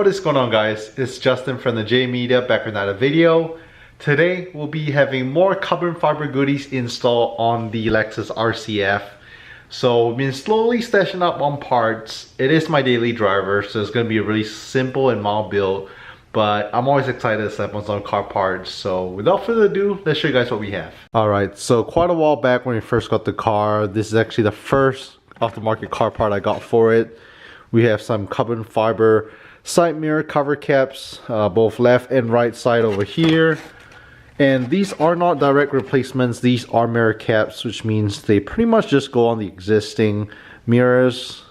What is going on, guys? It's Justin from the J Media back with another video. Today we'll be having more carbon fiber goodies installed on the Lexus RCF. So we've been slowly stashing up on parts. It is my daily driver, so it's going to be a really simple and mild build, but I'm always excited to slap on some car parts. So without further ado, let's show you guys what we have. Alright, so quite a while back when we first got the car, this is actually the first off-the-market car part I got for it. We have some carbon fiber side mirror cover caps, both left and right side over here. And these are not direct replacements, these are mirror caps, which means they pretty much just go on the existing mirrors.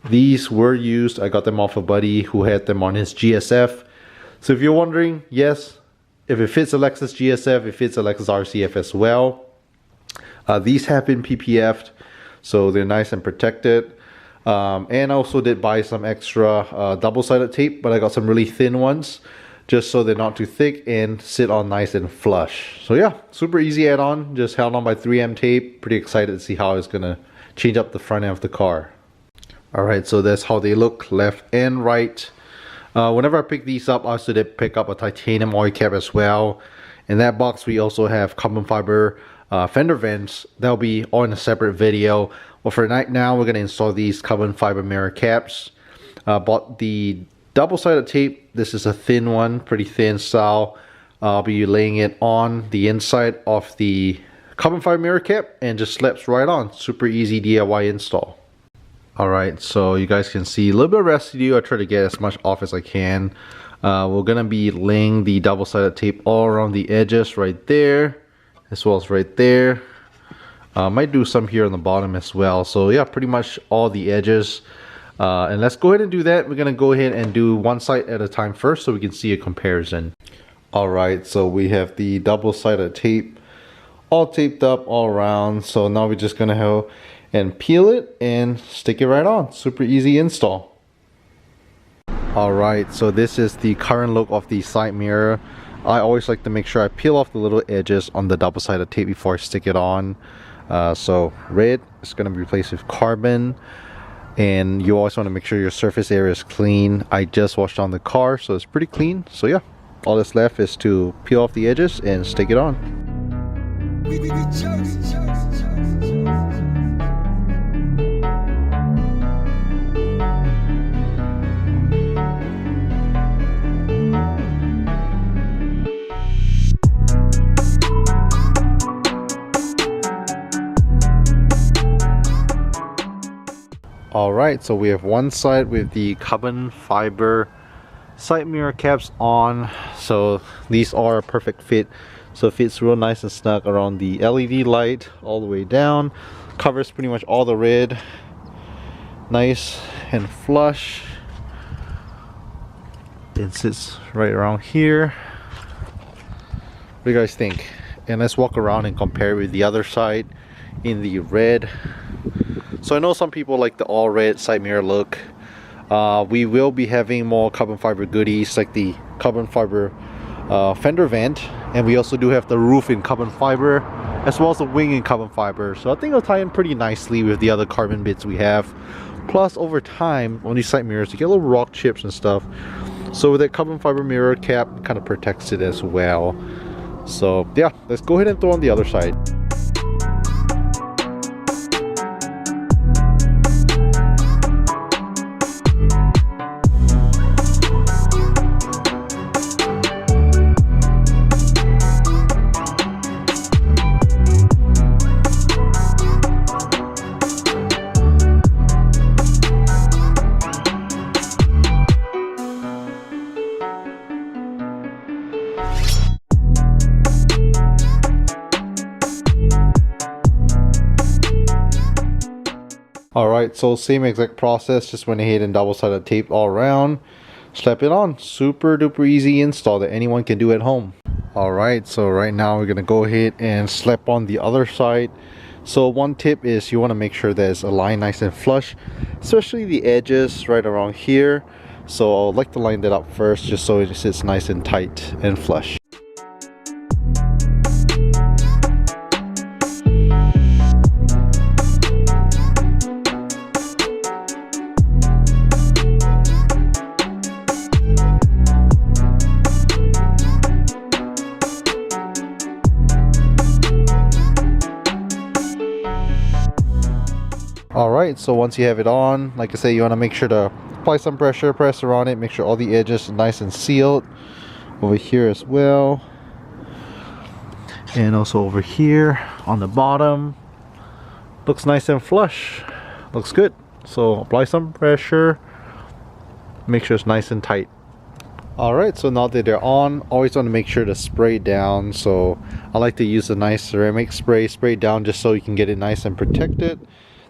These were used, I got them off a buddy who had them on his GSF. So if you're wondering, yes, if it fits a Lexus GSF, it fits a Lexus RCF as well. These have been PPF'd, so they're nice and protected. And I also did buy some extra double-sided tape, but I got some really thin ones just so they're not too thick and sit on nice and flush. So yeah, super easy add-on, just held on by 3M tape. Pretty excited to see how it's gonna change up the front end of the car. Alright, so that's how they look left and right. Whenever I pick these up, I also did pick up a titanium oil cap as well. In that box we also have carbon fiber fender vents. That'll be all in a separate video. Well, for right now, we're going to install these carbon fiber mirror caps. Bought the double-sided tape. This is a thin one, pretty thin style. I'll be laying it on the inside of the carbon fiber mirror cap and just slaps right on. Super easy DIY install. Alright, so you guys can see a little bit of residue. I try to get as much off as I can. We're going to be laying the double-sided tape all around the edges right there, as well as right there. Might do some here on the bottom as well. So yeah, pretty much all the edges. And let's go ahead and do that. We're gonna go ahead and do one side at a time first so we can see a comparison. Alright, so we have the double-sided tape all taped up all around. So now we're just gonna go and peel it and stick it right on. Super easy install. Alright, so this is the current look of the side mirror. I always like to make sure I peel off the little edges on the double-sided tape before I stick it on. So red is going to be replaced with carbon, and you always want to make sure your surface area is clean. I just washed on the car, so it's pretty clean. So yeah, all that's left is to peel off the edges and stick it on. Alright, so we have one side with the carbon fiber side mirror caps on. So these are a perfect fit. So it fits real nice and snug around the LED light all the way down. Covers pretty much all the red. Nice and flush. It sits right around here. What do you guys think? And let's walk around and compare with the other side in the red. So I know some people like the all red side mirror look. We will be having more carbon fiber goodies like the carbon fiber fender vent, and we also do have the roof in carbon fiber as well as the wing in carbon fiber. So I think it'll tie in pretty nicely with the other carbon bits we have. Plus over time on these side mirrors you get little rock chips and stuff. So with that carbon fiber mirror cap, it kind of protects it as well. So yeah, let's go ahead and throw on the other side. Alright, so same exact process, just went ahead and double-sided tape all around, slap it on. Super duper easy install that anyone can do at home. Alright, so right now we're gonna go ahead and slap on the other side. So one tip is you want to make sure that it's aligned nice and flush, especially the edges right around here. So I like to line that up first just so it sits nice and tight and flush. Alright, so once you have it on, like I say, you want to make sure to apply some pressure, press around it, make sure all the edges are nice and sealed. Over here as well. And also over here on the bottom. Looks nice and flush. Looks good. So apply some pressure. Make sure it's nice and tight. Alright, so now that they're on, always want to make sure to spray down. So I like to use a nice ceramic spray down just so you can get it nice and protected.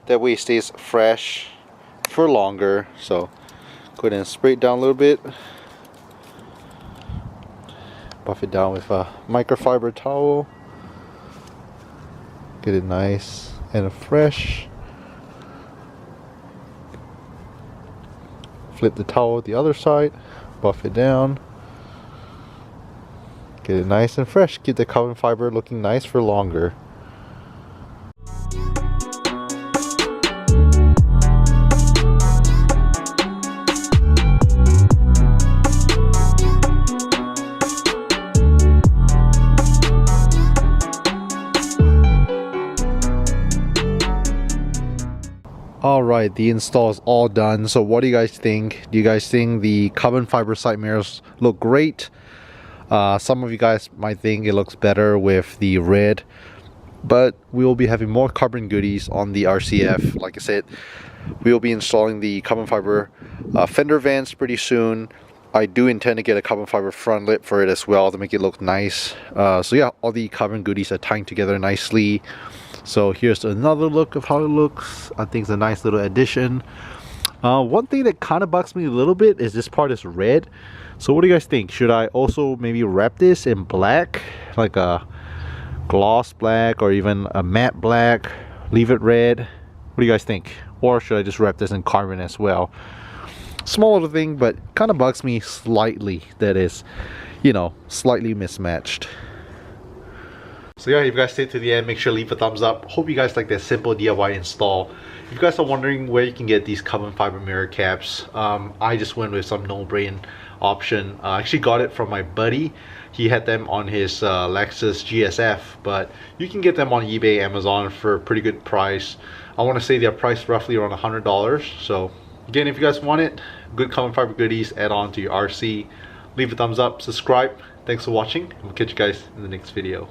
That way it stays fresh for longer. So go ahead and spray it down a little bit. Buff it down with a microfiber towel. Get it nice and fresh. Flip the towel the other side. Buff it down. Get it nice and fresh. Keep the carbon fiber looking nice for longer. Alright, the install is all done. So what do you guys think? Do you guys think the carbon fiber side mirrors look great? Some of you guys might think it looks better with the red, but we will be having more carbon goodies on the RCF. Like I said, we will be installing the carbon fiber fender vents pretty soon. I do intend to get a carbon fiber front lip for it as well to make it look nice. So yeah, all the carbon goodies are tying together nicely. So here's another look of how it looks. I think it's a nice little addition. One thing that kind of bugs me a little bit is this part is red. So what do you guys think? Should I also maybe wrap this in black, like a gloss black or even a matte black, leave it red? What do you guys think? Or should I just wrap this in carbon as well? Small little thing, but kind of bugs me slightly that is, you know, slightly mismatched. So yeah, if you guys stayed to the end, make sure to leave a thumbs up. Hope you guys like that simple DIY install. If you guys are wondering where you can get these carbon fiber mirror caps, I just went with some no-brain option. I actually got it from my buddy. He had them on his Lexus GSF, but you can get them on eBay, Amazon for a pretty good price. I want to say they're priced roughly around $100. So again, if you guys want it, good carbon fiber goodies, add on to your RC. Leave a thumbs up, subscribe. Thanks for watching. We'll catch you guys in the next video.